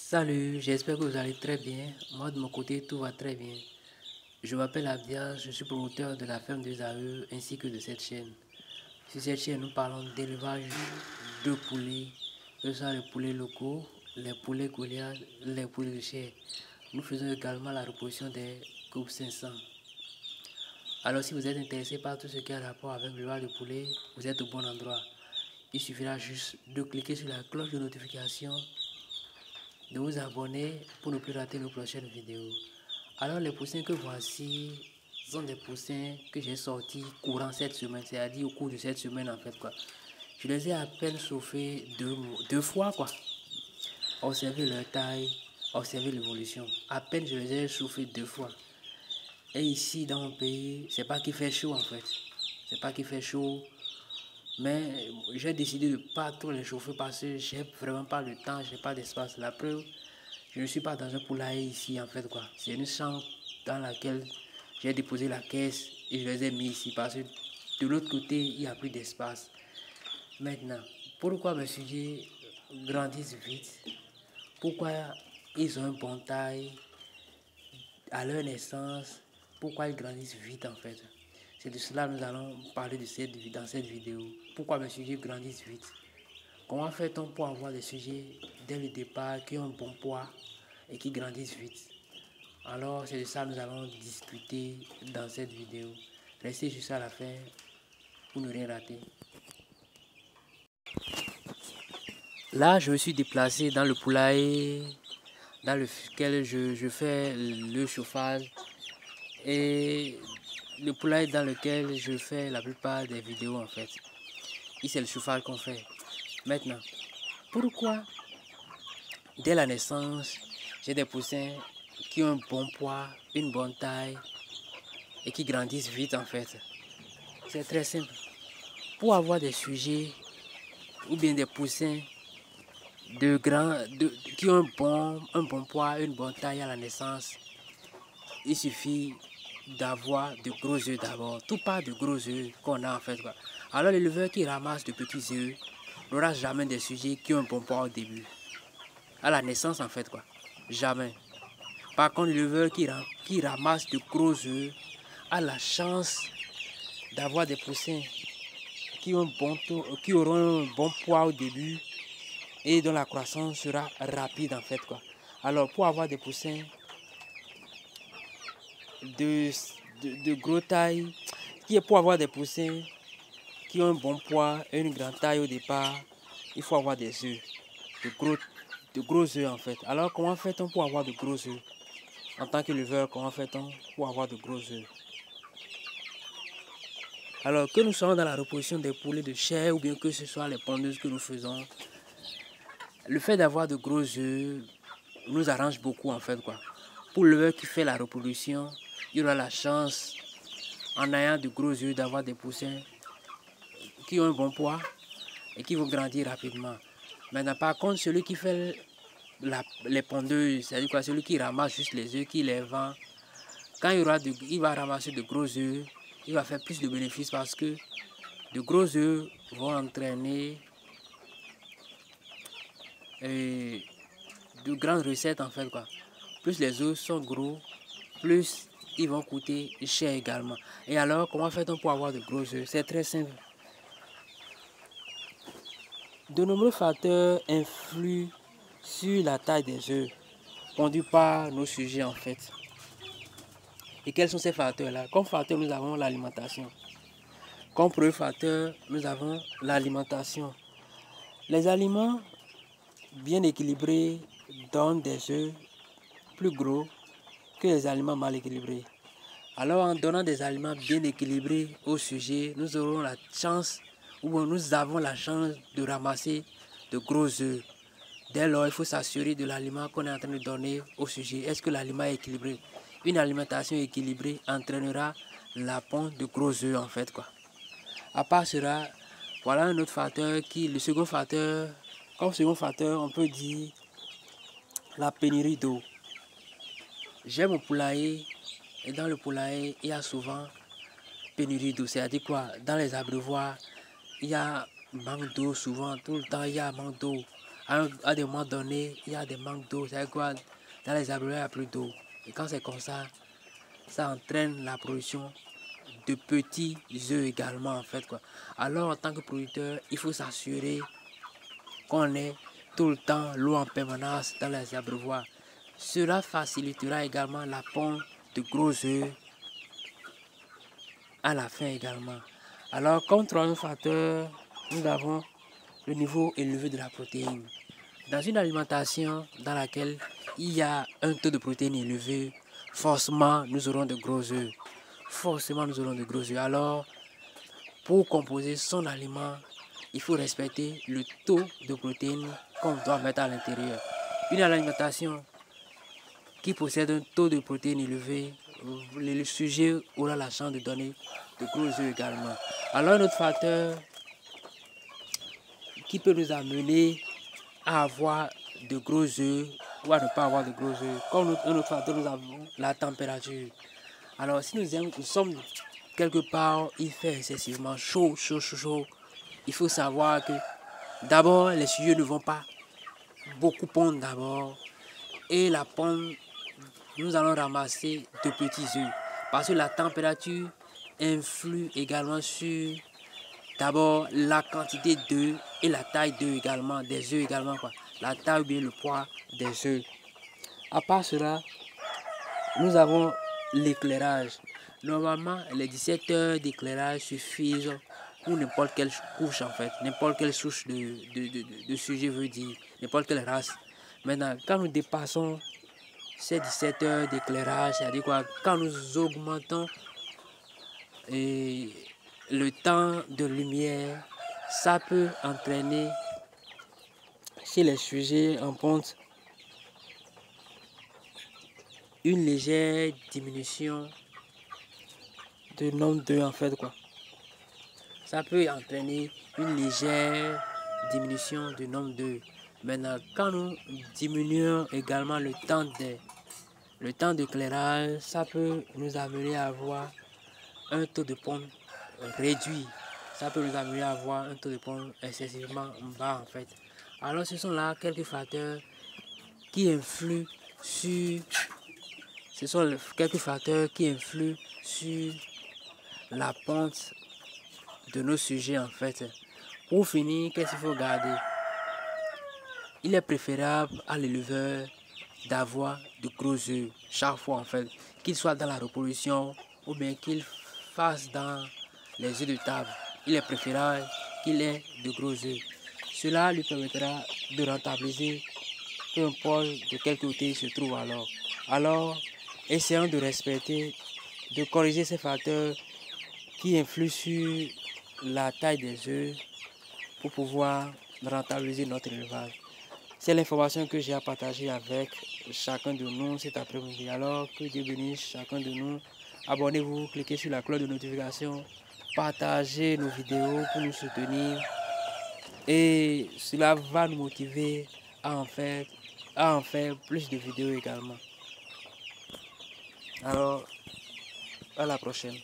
Salut, j'espère que vous allez très bien. Moi de mon côté, tout va très bien. Je m'appelle Abdia, je suis promoteur de la ferme des AE ainsi que de cette chaîne. Sur cette chaîne, nous parlons d'élevage de poulets, que ce soit les poulets locaux, les poulets Goliath, les poulets de chair. Nous faisons également la reproduction des groupes 500. Alors si vous êtes intéressé par tout ce qui a rapport avec l'élevage de poulets, vous êtes au bon endroit. Il suffira juste de cliquer sur la cloche de notification, de vous abonner pour ne plus rater nos prochaines vidéos. Alors les poussins que voici sont des poussins que j'ai sortis courant cette semaine, c'est-à-dire au cours de cette semaine en fait quoi. Je les ai à peine chauffés deux fois quoi. Observez leur taille, observez l'évolution. À peine je les ai chauffés deux fois. Et ici dans mon pays, c'est pas qu'il fait chaud en fait. C'est pas qu'il fait chaud. Mais j'ai décidé de ne pas trop les chauffer parce que j'ai vraiment pas le temps, j'ai pas d'espace. La preuve, je ne suis pas dans un poulailler ici en fait quoi. C'est une chambre dans laquelle j'ai déposé la caisse et je les ai mis ici parce que de l'autre côté il n'y a plus d'espace. Maintenant, pourquoi mes sujets grandissent vite? Pourquoi ils ont une bonne taille à leur naissance? Pourquoi ils grandissent vite en fait? C'est de cela que nous allons parler dans cette vidéo. Pourquoi mes sujets grandissent vite? Comment fait-on pour avoir des sujets dès le départ qui ont un bon poids et qui grandissent vite? Alors c'est de ça que nous allons discuter dans cette vidéo. Restez jusqu'à la fin pour ne rien rater. Là, je me suis déplacé dans le poulailler dans lequel je fais le chauffage et le poulailler dans lequel je fais la plupart des vidéos en fait. Ici, c'est le chauffage qu'on fait. Maintenant, pourquoi dès la naissance, j'ai des poussins qui ont un bon poids, une bonne taille et qui grandissent vite en fait? C'est très simple. Pour avoir des sujets ou bien des poussins qui ont un bon poids, une bonne taille à la naissance, il suffit d'avoir de gros œufs d'abord. Tout part de gros œufs qu'on a en fait quoi. Alors l'éleveur qui ramasse de petits œufs n'aura jamais des sujets qui ont un bon poids au début. À la naissance en fait quoi. Jamais. Par contre l'éleveur qui ramasse de gros œufs a la chance d'avoir des poussins qui auront un bon poids au début et dont la croissance sera rapide en fait quoi. Alors pour avoir des poussins de gros taille, pour avoir des poussins qui ont un bon poids et une grande taille au départ, il faut avoir des œufs, de gros œufs en fait. Alors comment fait-on pour avoir de gros œufs? En tant qu'éleveur, comment fait-on pour avoir de gros œufs? Alors que nous soyons dans la reproduction des poulets de chair ou bien que ce soit les pondeuses que nous faisons, le fait d'avoir de gros œufs nous arrange beaucoup en fait quoi. Pour l'éleveur qui fait la reproduction, il aura la chance en ayant de gros œufs d'avoir des poussins qui ont un bon poids et qui vont grandir rapidement. Maintenant par contre celui qui fait les pondeuses, c'est-à-dire quoi, celui qui ramasse juste les œufs, qui les vend, quand il va ramasser de gros œufs, il va faire plus de bénéfices parce que de gros œufs vont entraîner de grandes recettes en fait quoi. Plus les œufs sont gros, plus ils vont coûter cher également. Et alors comment fait-on pour avoir de gros œufs? C'est très simple. De nombreux facteurs influent sur la taille des œufs, conduits par nos sujets en fait. Et quels sont ces facteurs-là? Comme facteur, nous avons l'alimentation. Comme premier facteur, nous avons l'alimentation. Les aliments bien équilibrés donnent des œufs plus gros que les aliments mal équilibrés. Alors en donnant des aliments bien équilibrés au sujet, nous aurons la chance, ou nous avons la chance de ramasser de gros œufs. Dès lors, il faut s'assurer de l'aliment qu'on est en train de donner au sujet. Est-ce que l'aliment est équilibré? Une alimentation équilibrée entraînera la ponte de gros œufs en fait quoi. À part cela, voilà un autre facteur le second facteur, comme second facteur, on peut dire la pénurie d'eau. J'ai mon poulailler et dans le poulailler, il y a souvent pénurie d'eau. C'est-à-dire quoi? Dans les abreuvoirs, il y a manque d'eau souvent, tout le temps il y a manque d'eau. à des moments donnés, il y a des manques d'eau. C'est quoi? Dans les abreuvoirs, il n'y a plus d'eau. Et quand c'est comme ça entraîne la production de petits œufs également en fait quoi. Alors en tant que producteur, il faut s'assurer qu'on ait tout le temps l'eau en permanence dans les abreuvoirs. Cela facilitera également la ponte de gros œufs à la fin également. Alors comme troisième facteur, nous avons le niveau élevé de la protéine. Dans une alimentation dans laquelle il y a un taux de protéines élevé, forcément nous aurons de gros œufs. Forcément nous aurons de gros œufs. Alors pour composer son aliment, il faut respecter le taux de protéines qu'on doit mettre à l'intérieur. Une alimentation qui possède un taux de protéines élevé, le sujet aura la chance de donner de gros œufs également. Alors un autre facteur qui peut nous amener à avoir de gros œufs ou à ne pas avoir de gros œufs, comme un autre facteur, nous avons la température. Alors si nous sommes quelque part, il fait excessivement chaud, il faut savoir que d'abord les sujets ne vont pas beaucoup pondre d'abord, et la ponte, nous allons ramasser de petits œufs parce que la température influe également sur d'abord la quantité d'œufs et la taille d'œufs également, des œufs également quoi, la taille ou bien le poids des œufs. À part cela, nous avons l'éclairage. Normalement, les 17 heures d'éclairage suffisent pour n'importe quelle couche en fait, n'importe quelle souche de sujet veut dire, n'importe quelle race. Maintenant, quand nous dépassons ces 17 heures d'éclairage, c'est-à-dire quoi, quand nous augmentons le temps de lumière, ça peut entraîner chez les sujets en ponte une légère diminution de nombre d'œufs en fait quoi. Ça peut entraîner une légère diminution du nombre d'œufs. Maintenant, quand nous diminuons également le temps d'éclairage, ça peut nous amener à avoir un taux de ponte réduit. Ça peut nous amener à avoir un taux de ponte excessivement bas en fait. Alors ce sont là quelques facteurs qui influent sur la ponte de nos sujets en fait. Pour finir, qu'est-ce qu'il faut garder? Il est préférable à l'éleveur d'avoir de gros œufs chaque fois en fait, qu'il soit dans la reproduction ou bien qu'il fasse dans les œufs de table. Il est préférable qu'il ait de gros œufs. Cela lui permettra de rentabiliser peu importe de quel côté il se trouve alors. Alors, essayons de respecter, de corriger ces facteurs qui influent sur la taille des œufs pour pouvoir rentabiliser notre élevage. C'est l'information que j'ai à partager avec chacun de nous cet après-midi. Alors que Dieu bénisse chacun de nous. Abonnez-vous, cliquez sur la cloche de notification, partagez nos vidéos pour nous soutenir. Et cela va nous motiver à en faire plus de vidéos également. Alors, à la prochaine.